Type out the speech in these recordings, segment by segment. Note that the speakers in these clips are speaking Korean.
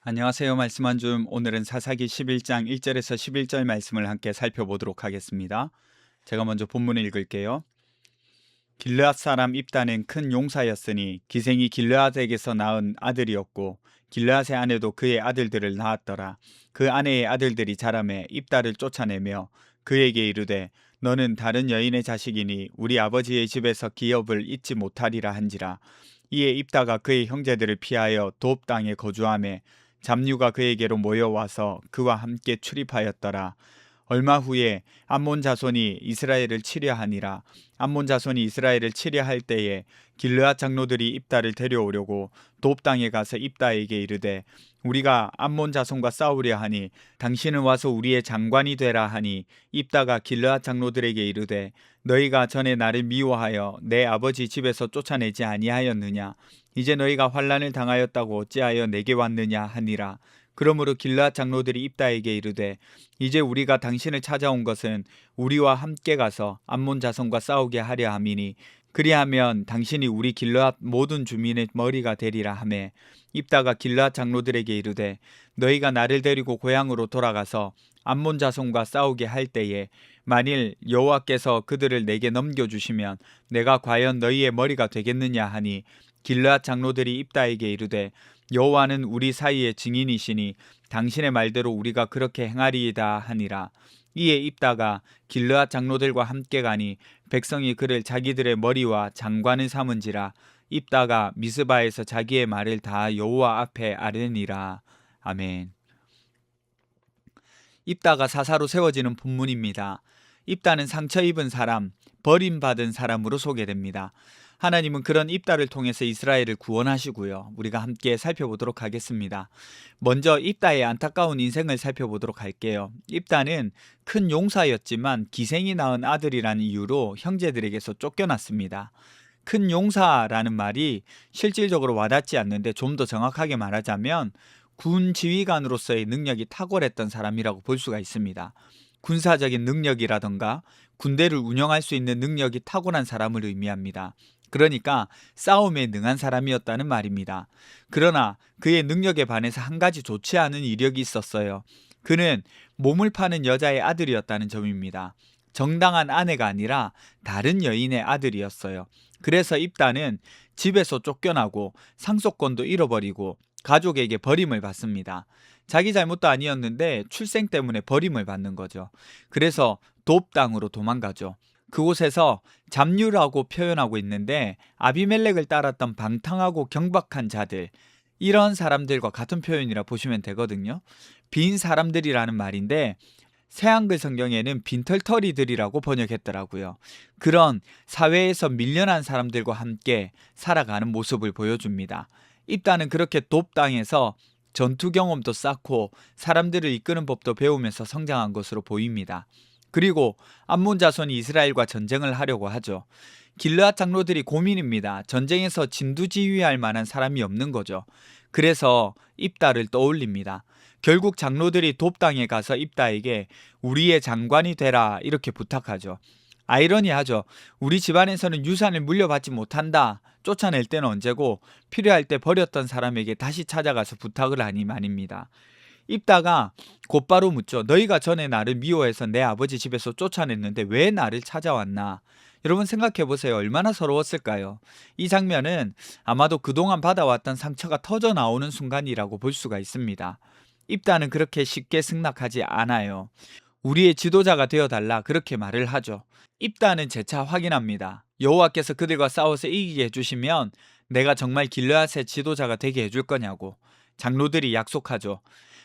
안녕하세요. 말씀 한 줌. 오늘은 사사기 11장 1절에서 11절 말씀을 함께 살펴보도록 하겠습니다. 제가 먼저 본문을 읽을게요. 길르앗 사람 입다는 큰 용사였으니 기생이 길르앗에게서 낳은 아들이었고 길르앗의 아내도 그의 아들들을 낳았더라. 그 아내의 아들들이 자라매 입다를 쫓아내며 그에게 이르되 너는 다른 여인의 자식이니 우리 아버지의 집에서 기업을 잊지 못하리라 한지라. 이에 입다가 그의 형제들을 피하여 돕 땅에 거주하매 잡류가 그에게로 모여와서 그와 함께 출입하였더라. 얼마 후에 암몬 자손이 이스라엘을 치려하니라. 암몬 자손이 이스라엘을 치려할 때에 길르앗 장로들이 입다를 데려오려고 돕 땅에 가서 입다에게 이르되 우리가 암몬 자손과 싸우려 하니 당신은 와서 우리의 장관이 되라 하니 입다가 길르앗 장로들에게 이르되 너희가 전에 나를 미워하여 내 아버지 집에서 쫓아내지 아니하였느냐. 이제 너희가 환난을 당하였다고 어찌하여 내게 왔느냐 하니라. 그러므로 길르앗 장로들이 입다에게 이르되 이제 우리가 당신을 찾아온 것은 우리와 함께 가서 암몬 자손과 싸우게 하려 함이니 그리하면 당신이 우리 길르앗 모든 주민의 머리가 되리라 하매 입다가 길르앗 장로들에게 이르되 너희가 나를 데리고 고향으로 돌아가서 암몬 자손과 싸우게 할 때에 만일 여호와께서 그들을 내게 넘겨주시면 내가 과연 너희의 머리가 되겠느냐 하니 길르앗 장로들이 입다에게 이르되 여호와는 우리 사이의 증인이시니 당신의 말대로 우리가 그렇게 행하리이다 하니라. 이에 입다가 길르앗 장로들과 함께 가니 백성이 그를 자기들의 머리와 장관을 삼은지라. 입다가 미스바에서 자기의 말을 다 여호와 앞에 아뢰니라. 아멘. 입다가 사사로 세워지는 본문입니다. 입다는 상처 입은 사람, 버림받은 사람으로 소개됩니다. 하나님은 그런 입다를 통해서 이스라엘을 구원하시고요. 우리가 함께 살펴보도록 하겠습니다. 먼저 입다의 안타까운 인생을 살펴보도록 할게요. 입다는 큰 용사였지만 기생이 낳은 아들이라는 이유로 형제들에게서 쫓겨났습니다. 큰 용사라는 말이 실질적으로 와닿지 않는데 좀 더 정확하게 말하자면 군 지휘관으로서의 능력이 탁월했던 사람이라고 볼 수가 있습니다. 군사적인 능력이라던가 군대를 운영할 수 있는 능력이 탁월한 사람을 의미합니다. 그러니까 싸움에 능한 사람이었다는 말입니다. 그러나 그의 능력에 반해서 한 가지 좋지 않은 이력이 있었어요. 그는 몸을 파는 여자의 아들이었다는 점입니다. 정당한 아내가 아니라 다른 여인의 아들이었어요. 그래서 입다는 집에서 쫓겨나고 상속권도 잃어버리고 가족에게 버림을 받습니다. 자기 잘못도 아니었는데 출생 때문에 버림을 받는 거죠. 그래서 돕 땅으로 도망가죠. 그곳에서 잡류라고 표현하고 있는데 아비멜렉을 따랐던 방탕하고 경박한 자들, 이런 사람들과 같은 표현이라 보시면 되거든요. 빈 사람들이라는 말인데 새한글 성경에는 빈털터리들이라고 번역했더라고요. 그런 사회에서 밀려난 사람들과 함께 살아가는 모습을 보여줍니다. 입다는 그렇게 돕 땅에서 전투 경험도 쌓고 사람들을 이끄는 법도 배우면서 성장한 것으로 보입니다. 그리고 암몬 자손이 이스라엘과 전쟁을 하려고 하죠. 길르앗 장로들이 고민입니다. 전쟁에서 진두지휘할 만한 사람이 없는 거죠. 그래서 입다를 떠올립니다. 결국 장로들이 돕 땅에 가서 입다에게 우리의 장관이 되라 이렇게 부탁하죠. 아이러니하죠. 우리 집안에서는 유산을 물려받지 못한다. 쫓아낼 때는 언제고 필요할 때 버렸던 사람에게 다시 찾아가서 부탁을 하니 말입니다. 입다가 곧바로 묻죠. 너희가 전에 나를 미워해서 내 아버지 집에서 쫓아냈는데 왜 나를 찾아왔나? 여러분 생각해 보세요. 얼마나 서러웠을까요? 이 장면은 아마도 그동안 받아왔던 상처가 터져 나오는 순간이라고 볼 수가 있습니다. 입다는 그렇게 쉽게 승낙하지 않아요. 우리의 지도자가 되어달라 그렇게 말을 하죠. 입다는 재차 확인합니다. 여호와께서 그들과 싸워서 이기게 해주시면 내가 정말 길르앗의 지도자가 되게 해줄 거냐고 장로들이 약속하죠.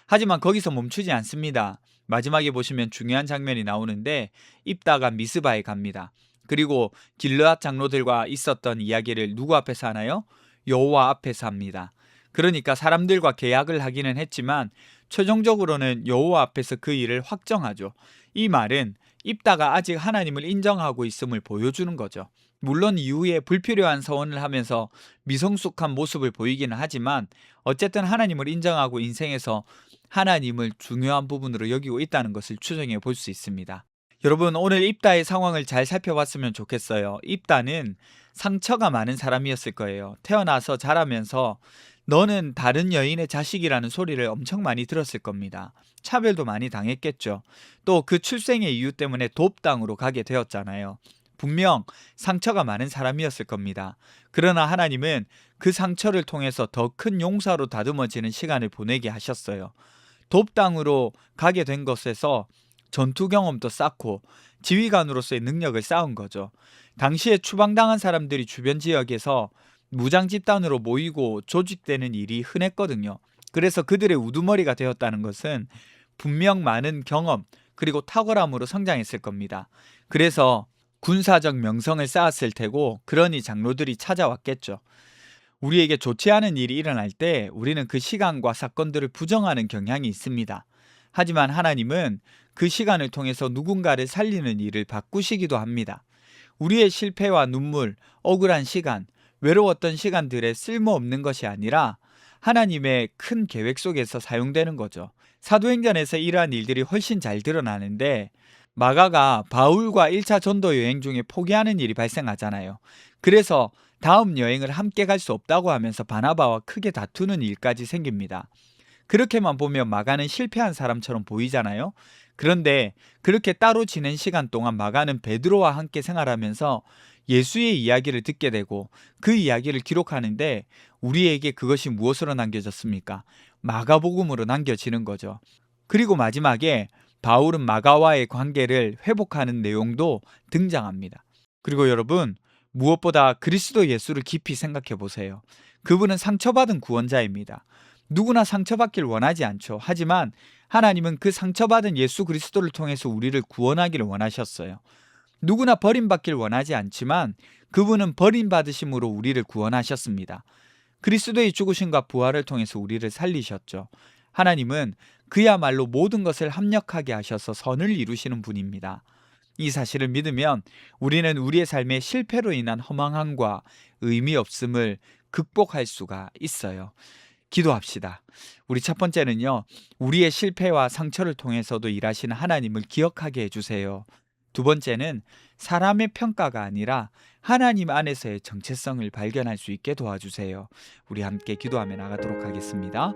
하지만 거기서 멈추지 않습니다. 마지막에 보시면 중요한 장면이 나오는데 입다가 미스바에 갑니다. 그리고 길르앗 장로들과 있었던 이야기를 누구 앞에서 하나요? 여호와 앞에서 합니다. 그러니까 사람들과 계약을 하기는 했지만 최종적으로는 여호와 앞에서 그 일을 확정하죠. 이 말은 입다가 아직 하나님을 인정하고 있음을 보여주는 거죠. 물론 이후에 불필요한 서원을 하면서 미성숙한 모습을 보이기는 하지만 어쨌든 하나님을 인정하고 인생에서 하나님을 중요한 부분으로 여기고 있다는 것을 추정해 볼 수 있습니다. 여러분 오늘 입다의 상황을 잘 살펴봤으면 좋겠어요. 입다는 상처가 많은 사람이었을 거예요. 태어나서 자라면서 너는 다른 여인의 자식이라는 소리를 엄청 많이 들었을 겁니다. 차별도 많이 당했겠죠. 또 그 출생의 이유 때문에 돕당으로 가게 되었잖아요. 분명 상처가 많은 사람이었을 겁니다. 그러나 하나님은 그 상처를 통해서 더 큰 용사로 다듬어지는 시간을 보내게 하셨어요. 돕당으로 가게 된 것에서 전투 경험도 쌓고 지휘관으로서의 능력을 쌓은 거죠. 당시에 추방당한 사람들이 주변 지역에서 무장 집단으로 모이고 조직되는 일이 흔했거든요. 그래서 그들의 우두머리가 되었다는 것은 분명 많은 경험 그리고 탁월함으로 성장했을 겁니다. 그래서 군사적 명성을 쌓았을 테고 그러니 장로들이 찾아왔겠죠. 우리에게 좋지 않은 일이 일어날 때 우리는 그 시간과 사건들을 부정하는 경향이 있습니다. 하지만 하나님은 그 시간을 통해서 누군가를 살리는 일을 바꾸시기도 합니다. 우리의 실패와 눈물, 억울한 시간, 외로웠던 시간들에 쓸모없는 것이 아니라 하나님의 큰 계획 속에서 사용되는 거죠. 사도행전에서 이러한 일들이 훨씬 잘 드러나는데 마가가 바울과 1차 전도 여행 중에 포기하는 일이 발생하잖아요. 그래서 다음 여행을 함께 갈 수 없다고 하면서 바나바와 크게 다투는 일까지 생깁니다. 그렇게만 보면 마가는 실패한 사람처럼 보이잖아요. 그런데 그렇게 따로 지낸 시간 동안 마가는 베드로와 함께 생활하면서 예수의 이야기를 듣게 되고 그 이야기를 기록하는데 우리에게 그것이 무엇으로 남겨졌습니까? 마가복음으로 남겨지는 거죠. 그리고 마지막에 바울은 마가와의 관계를 회복하는 내용도 등장합니다. 그리고 여러분, 무엇보다 그리스도 예수를 깊이 생각해 보세요. 그분은 상처받은 구원자입니다. 누구나 상처받길 원하지 않죠. 하지만 하나님은 그 상처받은 예수 그리스도를 통해서 우리를 구원하기를 원하셨어요. 누구나 버림받길 원하지 않지만 그분은 버림받으심으로 우리를 구원하셨습니다. 그리스도의 죽으심과 부활을 통해서 우리를 살리셨죠. 하나님은 그야말로 모든 것을 합력하게 하셔서 선을 이루시는 분입니다. 이 사실을 믿으면 우리는 우리의 삶의 실패로 인한 허망함과 의미 없음을 극복할 수가 있어요. 기도합시다. 우리 첫 번째는요, 우리의 실패와 상처를 통해서도 일하시는 하나님을 기억하게 해주세요. 두 번째는 사람의 평가가 아니라 하나님 안에서의 정체성을 발견할 수 있게 도와주세요. 우리 함께 기도하며 나가도록 하겠습니다.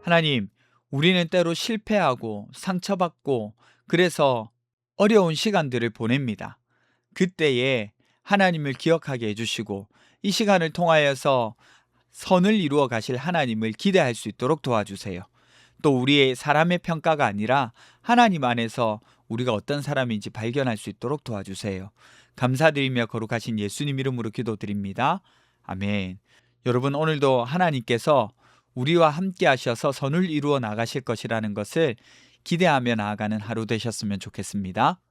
하나님, 우리는 때로 실패하고 상처받고 그래서 어려운 시간들을 보냅니다. 그때에 하나님을 기억하게 해주시고 이 시간을 통하여서 선을 이루어 가실 하나님을 기대할 수 있도록 도와주세요. 또 우리의 사람의 평가가 아니라 하나님 안에서 우리가 어떤 사람인지 발견할 수 있도록 도와주세요. 감사드리며 거룩하신 예수님 이름으로 기도드립니다. 아멘. 여러분, 오늘도 하나님께서 우리와 함께 하셔서 선을 이루어 나가실 것이라는 것을 기대하며 나아가는 하루 되셨으면 좋겠습니다.